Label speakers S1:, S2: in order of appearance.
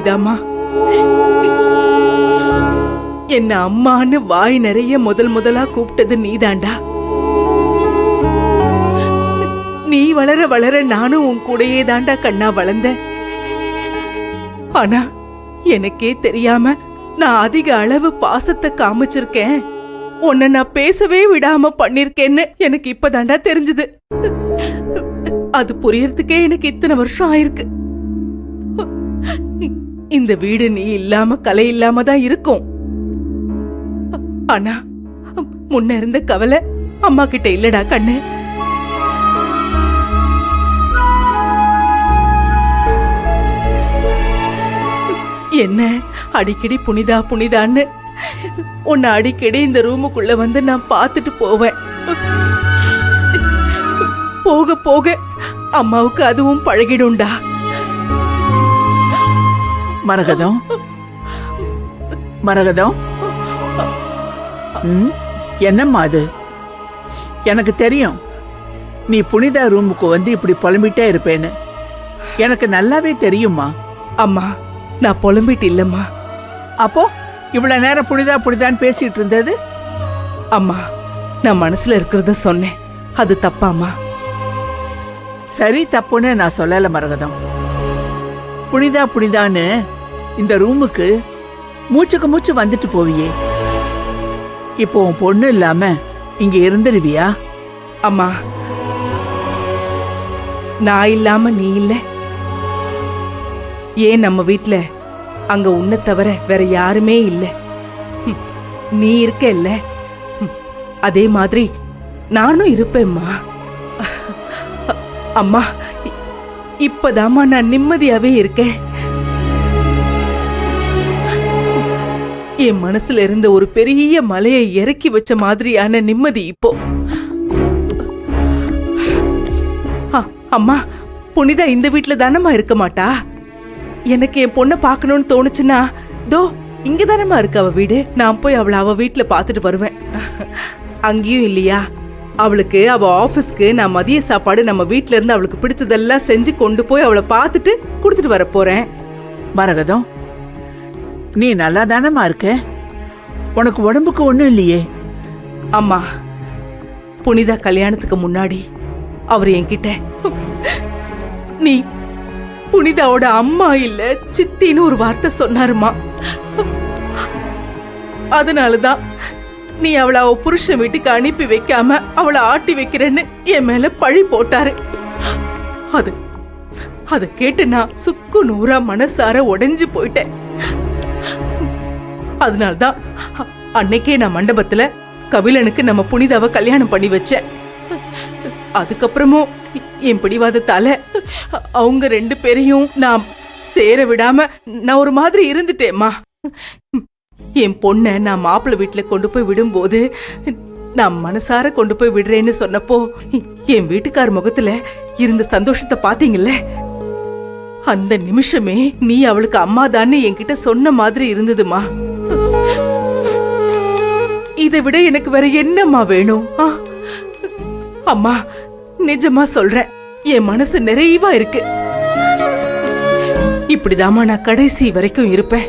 S1: புனிதாமா. என்ன அம்மான்னு வாய் நிறைய முதலா கூப்பிட்டது நீதாண்டா. நீ வளர வளர நானும் உன் கூடயே தாண்டா கண்ணா வளர்ந்தேன். ஆனா எனக்கே தெரியாம நான் அதிக அளவு பாசத்தை காமிச்சிருக்கேன், உன்னை நான் பேசவே விடாம பண்ணிருக்கேன்னு எனக்கு இப்பதாண்டா தெரிஞ்சது. அது புரியறதுக்கே எனக்கு இத்தனை வருஷம் ஆயிருக்கு. இந்த வீடு நீ இல்லாம கலை இல்லாம தான் இருக்கும். ஆனா முன்ன இருந்த கவலை அம்மா கிட்ட இல்லடா கண்ணு. என்ன அடிக்கடி புனிதா புனிதான்னு உன்னை அடிக்கடி இந்த ரூமுக்குள்ள வந்து நான் பார்த்துட்டு போவேன். போக போக அம்மாவுக்கு அதுவும் பழகிடும்டா.
S2: மரகதம், மரகதம், என்னம்மா அது? எனக்கு தெரியும் நீ புனிதா ரூமுக்கு வந்து இப்படி புலம்பிட்டே இருப்பேன்னு. எனக்கு நல்லாவே தெரியுமா.
S1: அம்மா நான் புலம்பிட்டு இல்லம்மா.
S2: அப்போ இவ்வளவு நேரம் புனிதா புனிதான்னு பேசிட்டு இருந்தது?
S1: அம்மா நான் மனசுல இருக்கிறத சொன்னேன், அது தப்பாம்மா?
S2: சரி தப்புன்னு நான் சொல்லல மரகதம். புனிதா புனிதான்னு இந்த ரூமுக்கு மூச்சுக்கு மூச்சு வந்துட்டு போவியே, இப்போ உன் பொண்ணு இல்லாம இங்க இருந்துருவியா?
S1: அம்மா நான் இல்லாம நீ இல்ல. ஏன் நம்ம வீட்ல அங்க உன்னை தவிர வேற யாருமே இல்ல. நீ இருக்க இல்ல, அதே மாதிரி நானும் இருப்பேம்மா. அம்மா இப்பதாம்மா நான் நிம்மதியாவே இருக்கேன். என் மனசுல இருந்த ஒரு பெரிய மலையை இறக்கி வச்ச மாதிரியான நிம்மதி இப்போ. அம்மா புனிதா இந்த வீட்டுல தானம்மா இருக்க மாட்டா. எனக்கு என் பொண்ணை பார்க்கணும்னு தோணுச்சுன்னா தோ இங்க தானம்மா இருக்கு அவ வீடு. நான் போய் அவளை அவ வீட்டுல பாத்துட்டு வருவேன். அங்கேயும் இல்லையா, அவளுக்கு அவ ஆபீஸ்க்கு நான் மதிய சாப்பாடு நம்ம வீட்டுல இருந்து அவளுக்கு பிடிச்சதெல்லாம் செஞ்சு கொண்டு போய் அவளை பார்த்துட்டு குடுத்துட்டு வர போறேன்.
S2: மரகதம், நீ நல்லா தானம்மா இருக்க? உனக்கு உடம்புக்கு ஒண்ணும் இல்லையே?
S1: அம்மா புனிதா கல்யாணத்துக்கு முன்னாடி அவர் என்கிட்ட நீ புனிதாவோட அம்மா இல்ல சித்தின்னு ஒரு வார்த்தை சொன்னாருமா. அதனாலதான் நீ அவளை அவ புருஷன் வீட்டுக்கு அனுப்பி வைக்காம அவளை ஆட்டி வைக்கிறேன்னு என் மேல பழி போட்டாரு. அது கேட்டு நான் சுக்கு நூறா மனசார உடைஞ்சு போயிட்டேன். அதனால்தான் அன்னைக்கே நான் மண்டபத்துல கபிலனுக்கு நம்ம புனிதாவை கல்யாணம் பண்ணி வச்சேன். அதுக்கப்புறமும் என் பிடிவாதத்தால அவங்க 2 பேரையும் நான் சேர விடாம நான் ஒரு மாதிரி இருந்துட்டேம்மா. என் பொண்ணை நான் மாப்பிள்ளை வீட்டுல கொண்டு போய் விடும்போது நான் மனசார கொண்டு போய் விடுறேன்னு சொன்னப்போ என் வீட்டுக்கார முகத்துல இருந்த சந்தோஷத்தை பாத்தீங்கல்ல, அந்த நிமிஷமே நீ அவளுக்கு அம்மாதான்னு என்கிட்ட சொன்ன மாதிரி இருந்ததுமா. இதை விட எனக்கு வேற என்னம்மா வேணும்? அம்மா நிஜமா சொல்றேன், என் மனசு நிறைவா இருக்கு. இப்படிதாம்மா நான் கடைசி வரைக்கும் இருப்பேன்.